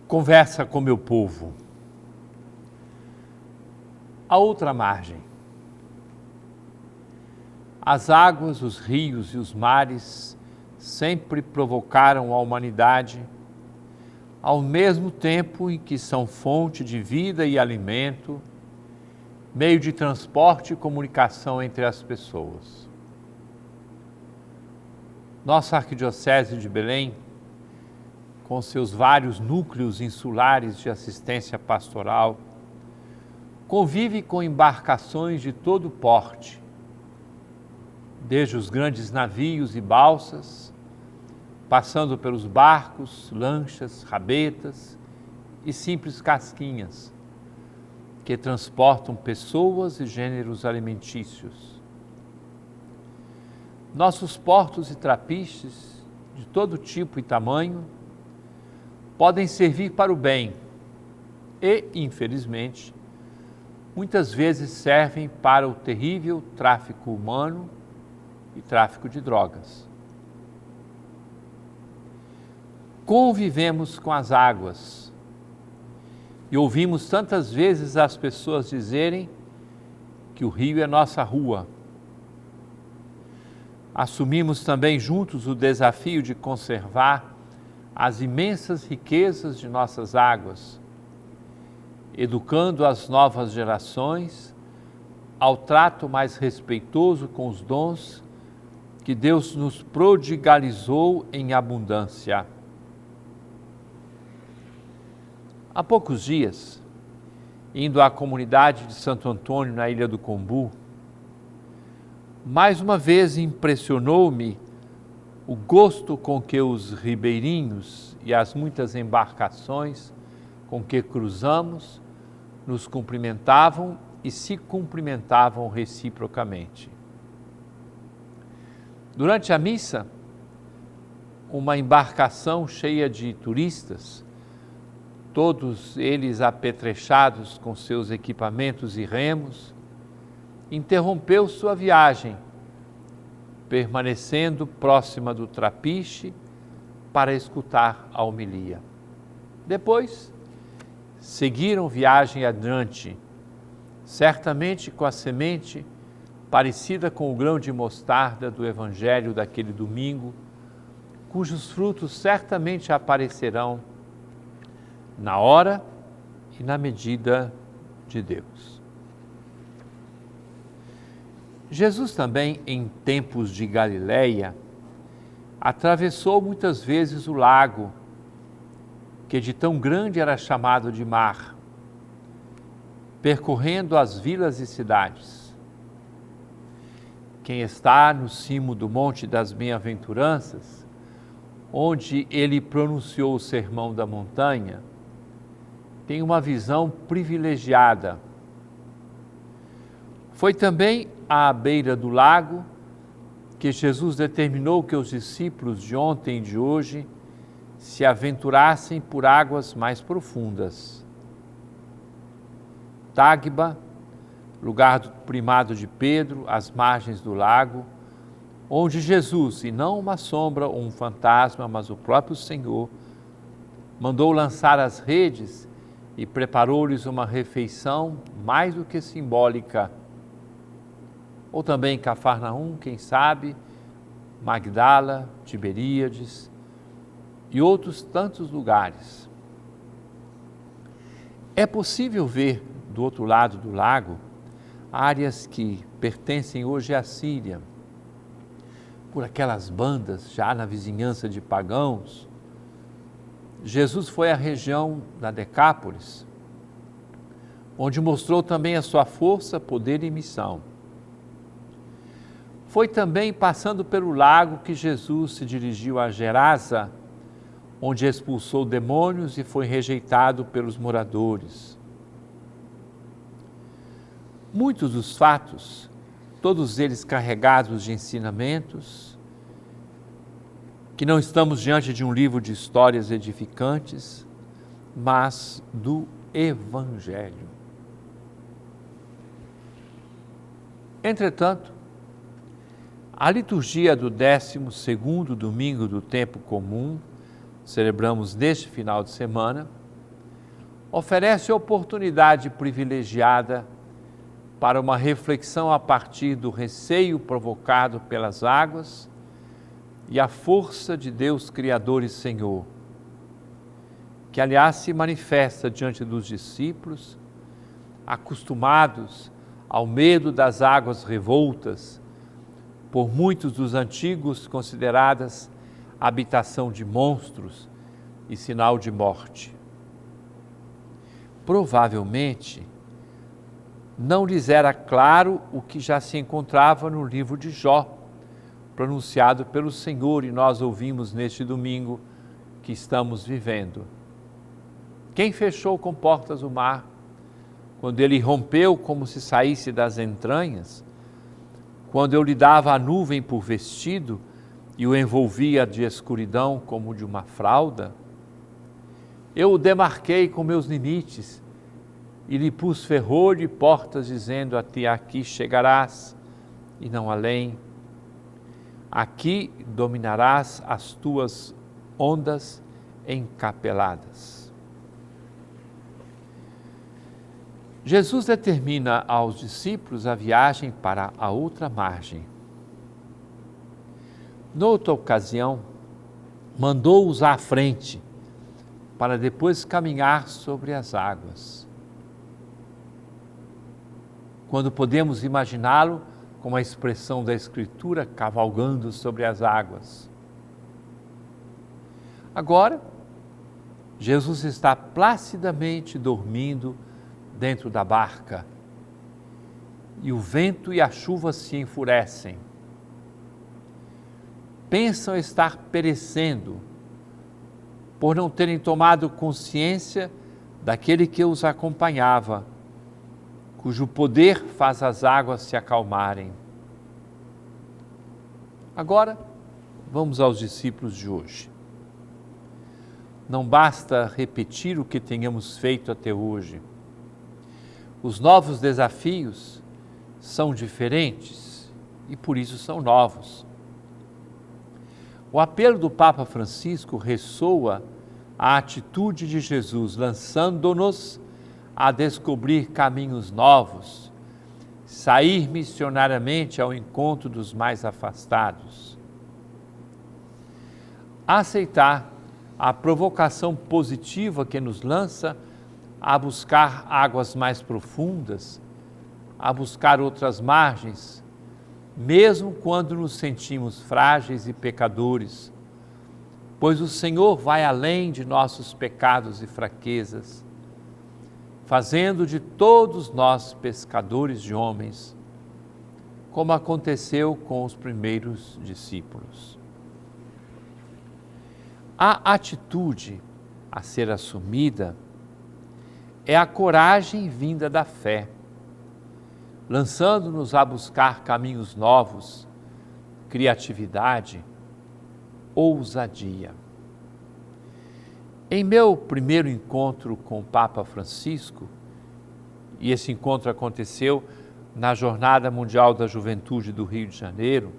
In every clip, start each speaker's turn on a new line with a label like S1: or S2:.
S1: Conversa com meu povo. A outra margem. As águas, os rios e os mares sempre provocaram a humanidade, ao mesmo tempo em que são fonte de vida e alimento, meio de transporte e comunicação entre as pessoas. Nossa Arquidiocese de Belém, com seus vários núcleos insulares de assistência pastoral, convive com embarcações de todo porte, desde os grandes navios e balsas, passando pelos barcos, lanchas, rabetas e simples casquinhas, que transportam pessoas e gêneros alimentícios. Nossos portos e trapiches, de todo tipo e tamanho, podem servir para o bem e, infelizmente, muitas vezes servem para o terrível tráfico humano e tráfico de drogas. Convivemos com as águas e ouvimos tantas vezes as pessoas dizerem que o rio é nossa rua. Assumimos também juntos o desafio de conservar as imensas riquezas de nossas águas, educando as novas gerações ao trato mais respeitoso com os dons que Deus nos prodigalizou em abundância. Há poucos dias, indo à comunidade de Santo Antônio, na Ilha do Combu, mais uma vez impressionou-me o gosto com que os ribeirinhos e as muitas embarcações com que cruzamos nos cumprimentavam e se cumprimentavam reciprocamente. Durante a missa, uma embarcação cheia de turistas, todos eles apetrechados com seus equipamentos e remos, interrompeu sua viagem, permanecendo próxima do trapiche para escutar a homilia. Depois, seguiram viagem adiante, certamente com a semente parecida com o grão de mostarda do Evangelho daquele domingo, cujos frutos certamente aparecerão na hora e na medida de Deus. Jesus também, em tempos de Galileia, atravessou muitas vezes o lago, que de tão grande era chamado de mar, percorrendo as vilas e cidades. Quem está no cimo do Monte das Bem-aventuranças, onde ele pronunciou o Sermão da Montanha, tem uma visão privilegiada. Foi também à beira do lago que Jesus determinou que os discípulos de ontem e de hoje se aventurassem por águas mais profundas. Tágba, lugar do primado de Pedro, às margens do lago, onde Jesus, e não uma sombra ou um fantasma, mas o próprio Senhor, mandou lançar as redes e preparou-lhes uma refeição mais do que simbólica. Ou também Cafarnaum, quem sabe, Magdala, Tiberíades e outros tantos lugares. É possível ver do outro lado do lago áreas que pertencem hoje à Síria, por aquelas bandas já na vizinhança de pagãos. Jesus foi à região da Decápolis, onde mostrou também a sua força, poder e missão. Foi também passando pelo lago que Jesus se dirigiu a Gerasa, onde expulsou demônios e foi rejeitado pelos moradores. Muitos dos fatos, todos eles carregados de ensinamentos, que não estamos diante de um livro de histórias edificantes, mas do Evangelho. Entretanto, A liturgia do 12º domingo do tempo comum, celebramos neste final de semana, oferece oportunidade privilegiada para uma reflexão a partir do receio provocado pelas águas e a força de Deus Criador e Senhor, que aliás se manifesta diante dos discípulos, acostumados ao medo das águas revoltas, por muitos dos antigos consideradas habitação de monstros e sinal de morte. Provavelmente, não lhes era claro o que já se encontrava no livro de Jó, pronunciado pelo Senhor, e nós ouvimos neste domingo que estamos vivendo. Quem fechou com portas o mar, quando ele rompeu como se saísse das entranhas, quando eu lhe dava a nuvem por vestido e o envolvia de escuridão como de uma fralda? Eu o demarquei com meus limites e lhe pus ferrolho e portas, dizendo: até aqui chegarás e não além. Aqui dominarás as tuas ondas encapeladas. Jesus determina aos discípulos a viagem para a outra margem. Noutra ocasião, mandou-os à frente, para depois caminhar sobre as águas. Quando podemos imaginá-lo com a expressão da Escritura, cavalgando sobre as águas. Agora, Jesus está placidamente dormindo dentro da barca, e o vento e a chuva se enfurecem. Pensam estar perecendo, por não terem tomado consciência daquele que os acompanhava, cujo poder faz as águas se acalmarem. Agora, vamos aos discípulos de hoje. Não basta repetir o que tenhamos feito até hoje. Os novos desafios são diferentes e por isso são novos. O apelo do Papa Francisco ressoa a atitude de Jesus, lançando-nos a descobrir caminhos novos, sair missionariamente ao encontro dos mais afastados. Aceitar a provocação positiva que nos lança a buscar águas mais profundas, a buscar outras margens, mesmo quando nos sentimos frágeis e pecadores, pois o Senhor vai além de nossos pecados e fraquezas, fazendo de todos nós pescadores de homens, como aconteceu com os primeiros discípulos. A atitude a ser assumida é a coragem vinda da fé, lançando-nos a buscar caminhos novos, criatividade, ousadia. Em meu primeiro encontro com o Papa Francisco, e esse encontro aconteceu na Jornada Mundial da Juventude do Rio de Janeiro,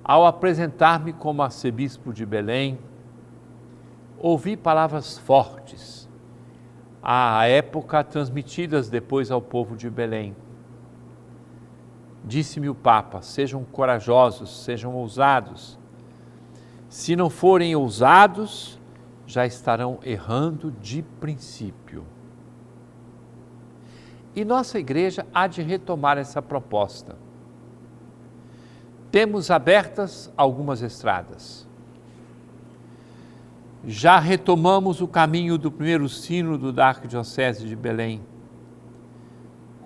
S1: ao apresentar-me como arcebispo de Belém, ouvi palavras fortes, à época transmitidas depois ao povo de Belém. Disse-me o Papa: sejam corajosos, sejam ousados. Se não forem ousados, já estarão errando de princípio. E nossa igreja há de retomar essa proposta. Temos abertas algumas estradas. Já retomamos o caminho do primeiro sínodo da Arquidiocese de Belém,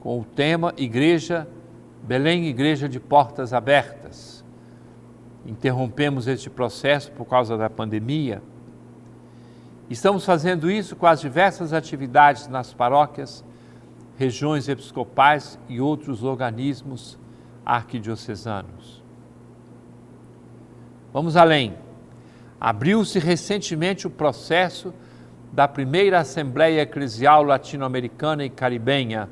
S1: com o tema Belém, Igreja de Portas Abertas. Interrompemos este processo por causa da pandemia. Estamos fazendo isso com as diversas atividades nas paróquias, regiões episcopais e outros organismos arquidiocesanos. Vamos além. Abriu-se recentemente o processo da primeira Assembleia Eclesial Latino-Americana e Caribenha.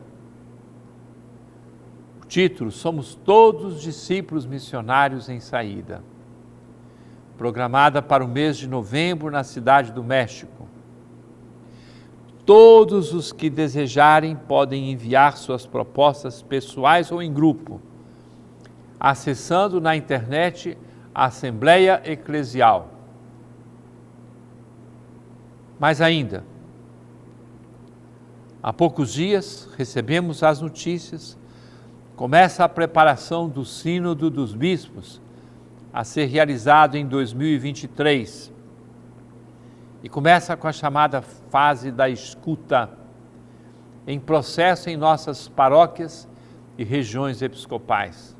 S1: O Título: Somos todos discípulos missionários em saída. Programada para o mês de novembro na cidade do México. Todos os que desejarem podem enviar suas propostas pessoais ou em grupo, acessando na internet a Assembleia Eclesial. Mais ainda, há poucos dias recebemos as notícias, começa a preparação do Sínodo dos Bispos, a ser realizado em 2023, e começa com a chamada fase da escuta, em processo em nossas paróquias e regiões episcopais.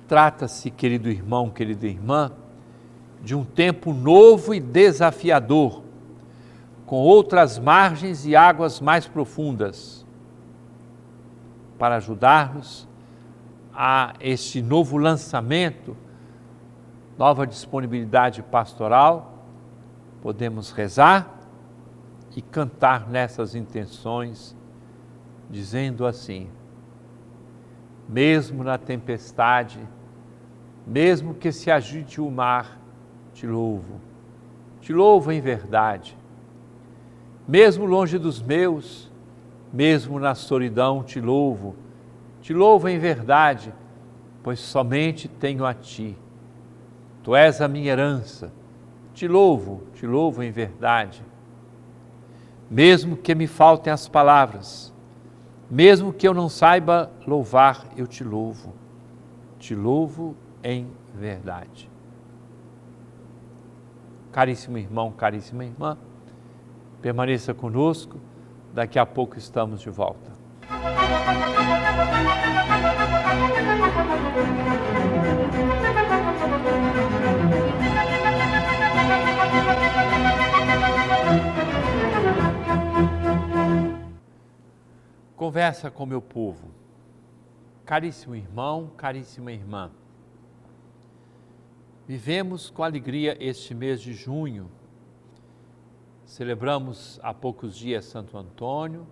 S1: Trata-se, querido irmão, querida irmã, de um tempo novo e desafiador, com outras margens e águas mais profundas, para ajudar-nos a este novo lançamento, nova disponibilidade pastoral. Podemos rezar e cantar nessas intenções, dizendo assim: mesmo na tempestade, mesmo que se agite o mar, te louvo em verdade. Mesmo longe dos meus, mesmo na solidão, te louvo em verdade, pois somente tenho a ti. Tu és a minha herança, te louvo em verdade. Mesmo que me faltem as palavras, mesmo que eu não saiba louvar, eu te louvo em verdade. Caríssimo irmão, caríssima irmã, permaneça conosco, daqui a pouco estamos de volta. Conversa com meu povo. Caríssimo irmão, caríssima irmã, vivemos com alegria este mês de junho. Celebramos há poucos dias Santo Antônio.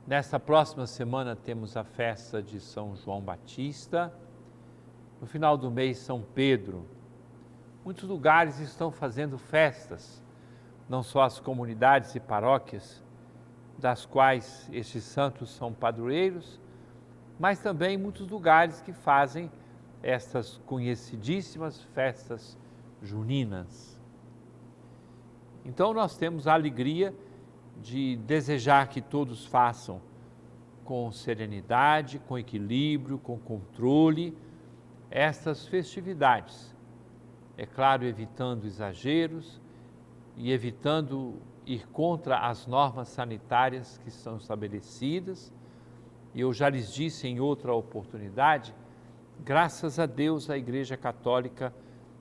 S1: Nesta próxima semana temos a festa de São João Batista. No final do mês, São Pedro. Muitos lugares estão fazendo festas, não só as comunidades e paróquias, das quais estes santos são padroeiros, mas também muitos lugares que fazem estas conhecidíssimas festas juninas. Então nós temos a alegria de desejar que todos façam com serenidade, com equilíbrio, com controle, estas festividades. É claro, evitando exageros e evitando ir contra as normas sanitárias que são estabelecidas. E eu já lhes disse em outra oportunidade, graças a Deus a Igreja Católica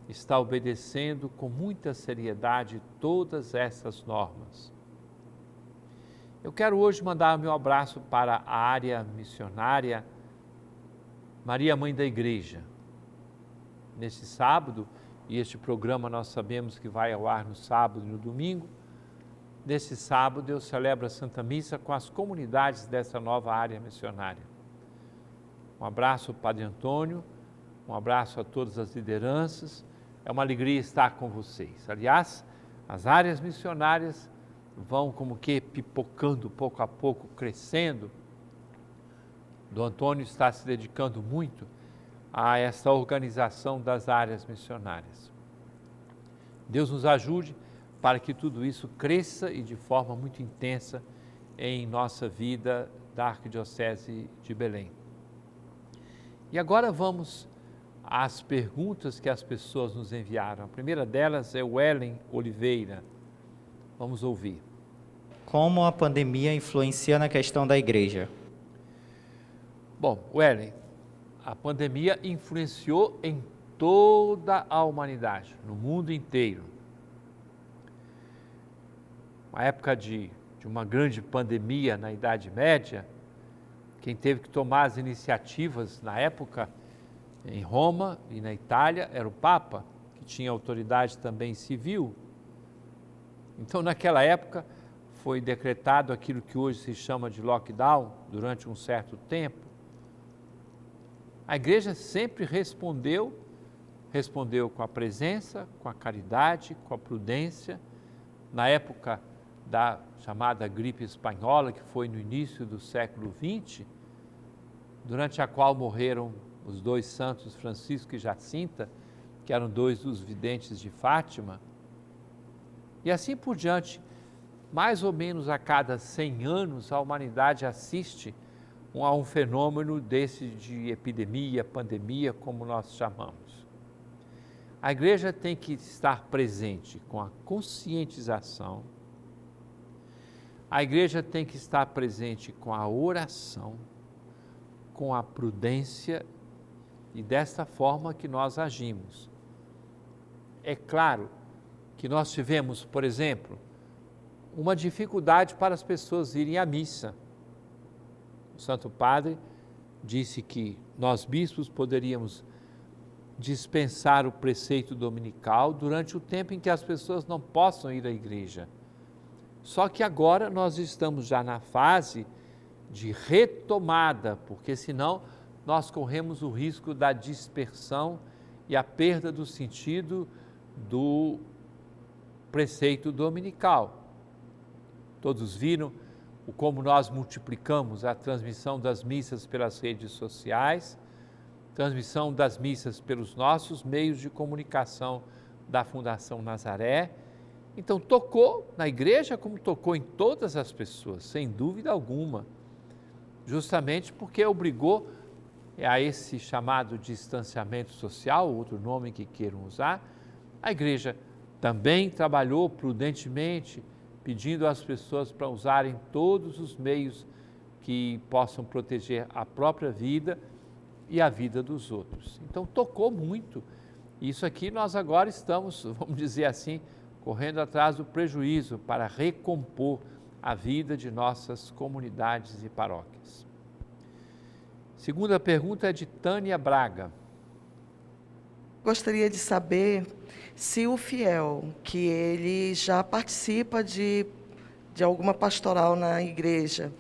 S1: está obedecendo com muita seriedade todas essas normas. Eu quero hoje mandar meu abraço para a área missionária Maria Mãe da Igreja. Neste sábado, e este programa nós sabemos que vai ao ar no sábado e no domingo, nesse sábado eu celebro a Santa Missa com as comunidades dessa nova área missionária. Um abraço ao Padre Antônio, um abraço a todas as lideranças, é uma alegria estar com vocês. Aliás, as áreas missionárias vão como que pipocando pouco a pouco, crescendo. O Antônio está se dedicando muito a essa organização das áreas missionárias. Deus nos ajude para que tudo isso cresça e de forma muito intensa em nossa vida da Arquidiocese de Belém. E agora vamos às perguntas que as pessoas nos enviaram. A primeira delas é o Ellen Oliveira. Vamos ouvir.
S2: Como a pandemia influencia na questão da igreja?
S1: Bom, Ellen, a pandemia influenciou em toda a humanidade, no mundo inteiro. Uma época de uma grande pandemia na Idade Média, quem teve que tomar as iniciativas na época, em Roma e na Itália, era o Papa, que tinha autoridade também civil. Então, naquela época, foi decretado aquilo que hoje se chama de lockdown durante um certo tempo, a igreja sempre respondeu com a presença, com a caridade, com a prudência. Na época da chamada gripe espanhola, que foi no início do século XX, durante a qual morreram os dois santos Francisco e Jacinta, que eram dois dos videntes de Fátima, e assim por diante, mais ou menos a cada 100 anos, a humanidade assiste a um fenômeno desse de epidemia, pandemia, como nós chamamos. A igreja tem que estar presente com a conscientização, a igreja tem que estar presente com a oração, com a prudência, e desta forma que nós agimos. É claro que nós tivemos, por exemplo, uma dificuldade para as pessoas irem à missa. O Santo Padre disse que nós bispos poderíamos dispensar o preceito dominical durante o tempo em que as pessoas não possam ir à igreja. Só que agora nós estamos já na fase de retomada, porque senão nós corremos o risco da dispersão e a perda do sentido do preceito dominical. Todos viram como nós multiplicamos a transmissão das missas pelas redes sociais, transmissão das missas pelos nossos meios de comunicação da Fundação Nazaré. Então, tocou na igreja como tocou em todas as pessoas, sem dúvida alguma, justamente porque obrigou a esse chamado distanciamento social, outro nome que queiram usar. A igreja também trabalhou prudentemente, pedindo às pessoas para usarem todos os meios que possam proteger a própria vida e a vida dos outros. Então, tocou muito. Isso aqui nós agora estamos, vamos dizer assim, correndo atrás do prejuízo para recompor a vida de nossas comunidades e paróquias. Segunda pergunta é de Tânia Braga.
S3: Gostaria de saber se o fiel, que ele já participa de alguma pastoral na igreja,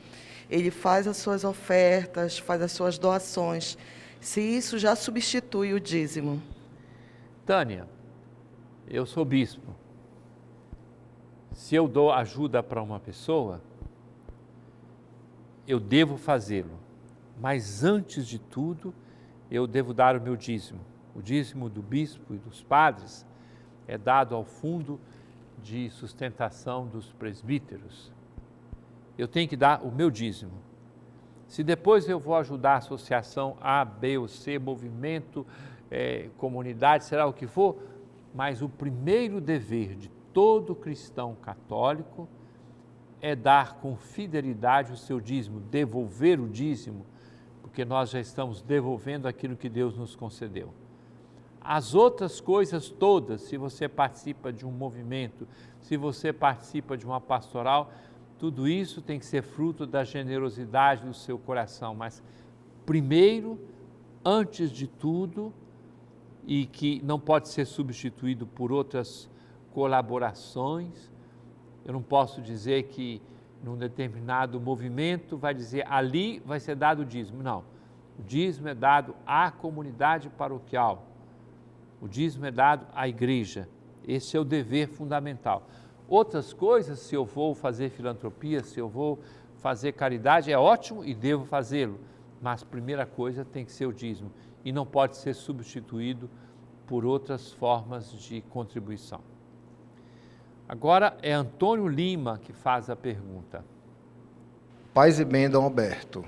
S3: ele faz as suas ofertas, faz as suas doações, se isso já substitui o dízimo.
S1: Tânia, eu sou bispo. Se eu dou ajuda para uma pessoa, eu devo fazê-lo. Mas antes de tudo, eu devo dar o meu dízimo. O dízimo do bispo e dos padres é dado ao fundo de sustentação dos presbíteros. Eu tenho que dar o meu dízimo. Se depois eu vou ajudar a associação A, B ou C, movimento, comunidade, será o que for, mas o primeiro dever de todo cristão católico é dar com fidelidade o seu dízimo, devolver o dízimo, porque nós já estamos devolvendo aquilo que Deus nos concedeu. As outras coisas todas, se você participa de um movimento, se você participa de uma pastoral, tudo isso tem que ser fruto da generosidade do seu coração, mas primeiro, antes de tudo, e que não pode ser substituído por outras colaborações, eu não posso dizer que num determinado movimento vai dizer ali vai ser dado o dízimo, não. O dízimo é dado à comunidade paroquial, o dízimo é dado à igreja, esse é o dever fundamental. Outras coisas, se eu vou fazer filantropia, se eu vou fazer caridade, é ótimo e devo fazê-lo, mas a primeira coisa tem que ser o dízimo e não pode ser substituído por outras formas de contribuição. Agora é Antônio Lima que faz a pergunta.
S4: Paz e bem, Dom Alberto.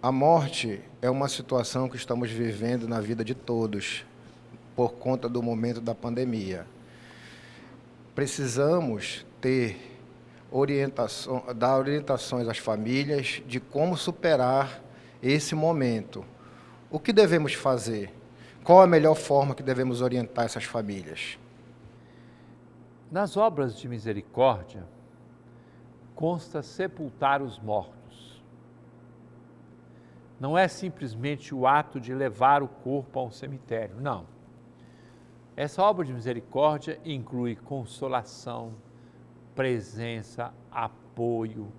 S4: A morte é uma situação que estamos vivendo na vida de todos, por conta do momento da pandemia. Precisamos dar orientações às famílias de como superar esse momento. O que devemos fazer? Qual a melhor forma que devemos orientar essas famílias?
S1: Nas obras de misericórdia, consta sepultar os mortos. Não é simplesmente o ato de levar o corpo a um cemitério, não. Essa obra de misericórdia inclui consolação, presença, apoio,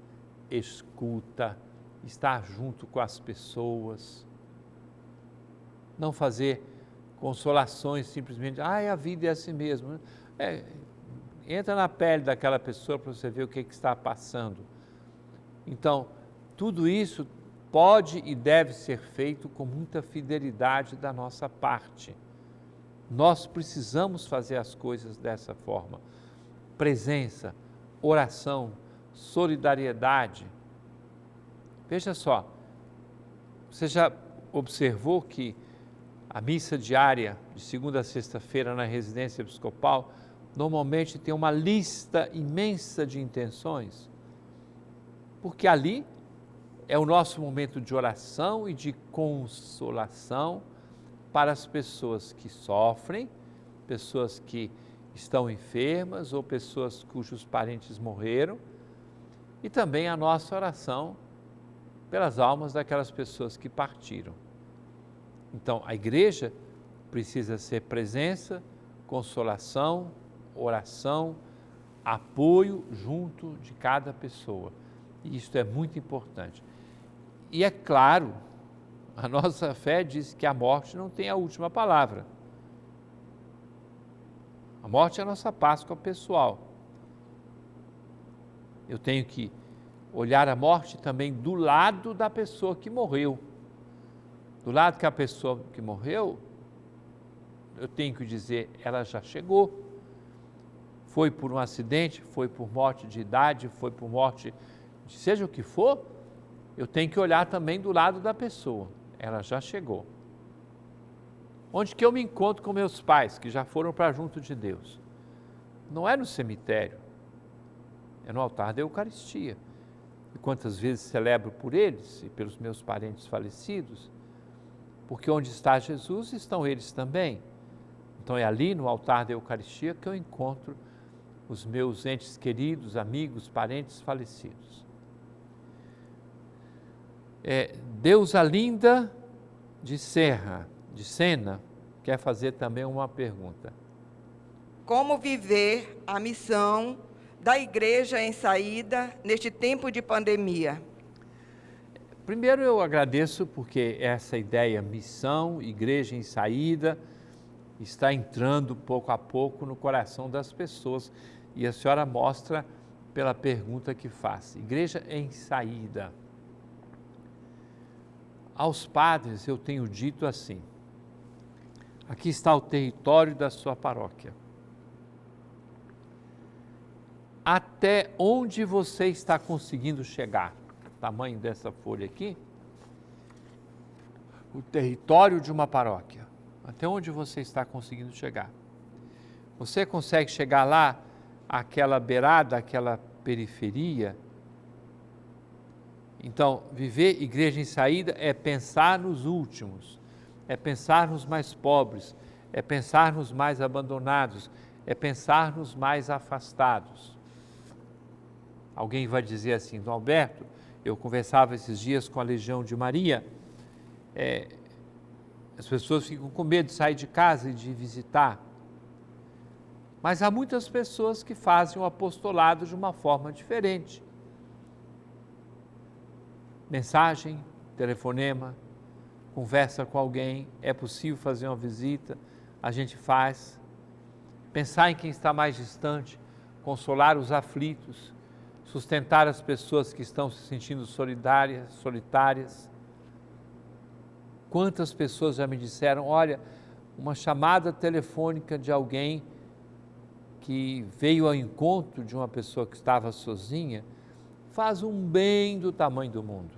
S1: escuta, estar junto com as pessoas. Não fazer consolações simplesmente, a vida é assim mesmo. Entra na pele daquela pessoa para você ver o que está passando. Então, tudo isso pode e deve ser feito com muita fidelidade da nossa parte. Nós precisamos fazer as coisas dessa forma. Presença, oração, solidariedade. Veja só, você já observou que a missa diária, de segunda a sexta-feira, na residência episcopal, normalmente tem uma lista imensa de intenções? Porque ali é o nosso momento de oração e de consolação para as pessoas que sofrem, pessoas que estão enfermas ou pessoas cujos parentes morreram, e também a nossa oração pelas almas daquelas pessoas que partiram. Então, a igreja precisa ser presença, consolação, oração, apoio junto de cada pessoa. E isso é muito importante. E é claro, a nossa fé diz que a morte não tem a última palavra. A morte é a nossa Páscoa pessoal. Eu tenho que olhar a morte também do lado da pessoa que morreu. Do lado que a pessoa que morreu, eu tenho que dizer, ela já chegou. Foi por um acidente, foi por morte de idade, foi por morte de seja o que for, eu tenho que olhar também do lado da pessoa. Ela já chegou. Onde que eu me encontro com meus pais, que já foram para junto de Deus? Não é no cemitério, é no altar da Eucaristia. E quantas vezes celebro por eles e pelos meus parentes falecidos? Porque onde está Jesus, estão eles também. Então é ali no altar da Eucaristia que eu encontro os meus entes queridos, amigos, parentes falecidos. Deusa Linda de Sena, quer fazer também uma pergunta.
S5: Como viver a missão da igreja em saída neste tempo de pandemia?
S1: Primeiro eu agradeço porque essa ideia missão, igreja em saída, está entrando pouco a pouco no coração das pessoas e a senhora mostra pela pergunta que faz. Igreja em saída. Aos padres eu tenho dito assim, aqui está o território da sua paróquia. Até onde você está conseguindo chegar? O tamanho dessa folha aqui. O território de uma paróquia. Até onde você está conseguindo chegar? Você consegue chegar lá, àquela beirada, àquela periferia? Então, viver igreja em saída é pensar nos últimos, é pensar nos mais pobres, é pensar nos mais abandonados, é pensar nos mais afastados. Alguém vai dizer assim, Dom Alberto, eu conversava esses dias com a Legião de Maria, as pessoas ficam com medo de sair de casa e de visitar, mas há muitas pessoas que fazem o apostolado de uma forma diferente. Mensagem, telefonema, conversa com alguém, é possível fazer uma visita, a gente faz. Pensar em quem está mais distante, consolar os aflitos, sustentar as pessoas que estão se sentindo solitárias. Quantas pessoas já me disseram, olha, uma chamada telefônica de alguém que veio ao encontro de uma pessoa que estava sozinha, faz um bem do tamanho do mundo.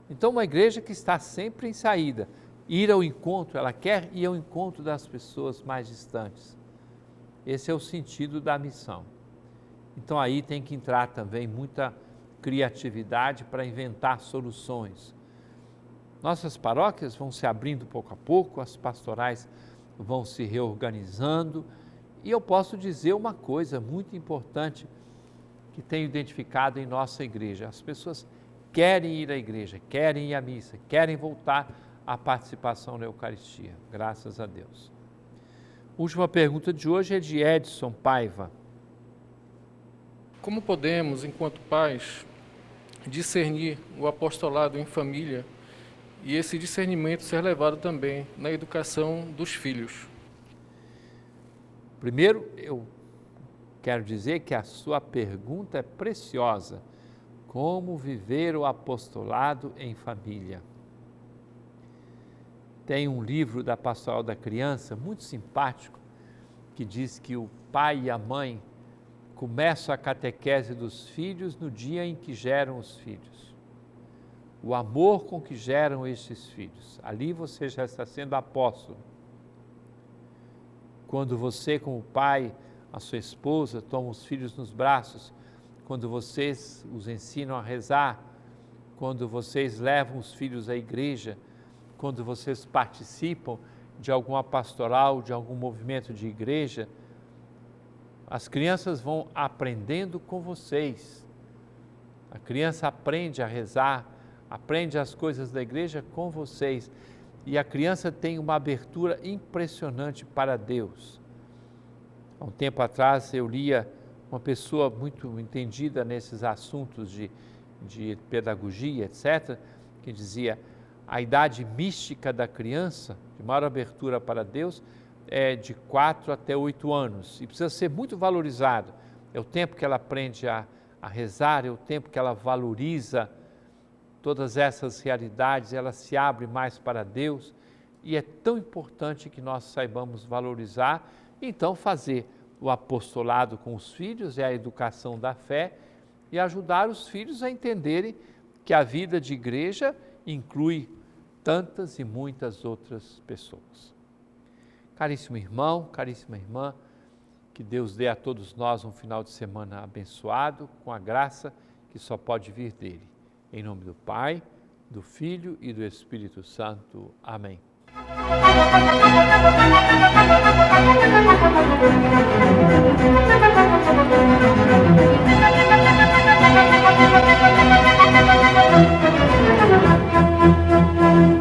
S1: Então, uma igreja que está sempre em saída, ir ao encontro, ela quer ir ao encontro das pessoas mais distantes. Esse é o sentido da missão. Então, aí tem que entrar também muita criatividade para inventar soluções. Nossas paróquias vão se abrindo pouco a pouco, as pastorais vão se reorganizando, e eu posso dizer uma coisa muito importante que tenho identificado em nossa igreja. As pessoas querem ir à igreja, querem ir à missa, querem voltar à participação na Eucaristia, graças a Deus. Última pergunta de hoje é de Edson Paiva.
S6: Como podemos, enquanto pais, discernir o apostolado em família e esse discernimento ser levado também na educação dos filhos?
S1: Primeiro, eu quero dizer que a sua pergunta é preciosa. Como viver o apostolado em família? Tem um livro da Pastoral da Criança, muito simpático, que diz que o pai e a mãe começam a catequese dos filhos no dia em que geram os filhos. O amor com que geram estes filhos. Ali você já está sendo apóstolo. Quando você, como pai, a sua esposa, toma os filhos nos braços, quando vocês os ensinam a rezar, quando vocês levam os filhos à igreja, quando vocês participam de alguma pastoral, de algum movimento de igreja, as crianças vão aprendendo com vocês. A criança aprende a rezar, aprende as coisas da igreja com vocês. E a criança tem uma abertura impressionante para Deus. Há um tempo atrás eu lia uma pessoa muito entendida nesses assuntos de pedagogia, etc., que dizia: a idade mística da criança, de maior abertura para Deus, é de 4 até 8 anos e precisa ser muito valorizado. É o tempo que ela aprende a rezar, é o tempo que ela valoriza todas essas realidades, ela se abre mais para Deus e é tão importante que nós saibamos valorizar e então fazer o apostolado com os filhos, é a educação da fé e ajudar os filhos a entenderem que a vida de igreja inclui tantas e muitas outras pessoas. Caríssimo irmão, caríssima irmã, que Deus dê a todos nós um final de semana abençoado, com a graça que só pode vir dele. Em nome do Pai, do Filho e do Espírito Santo. Amém.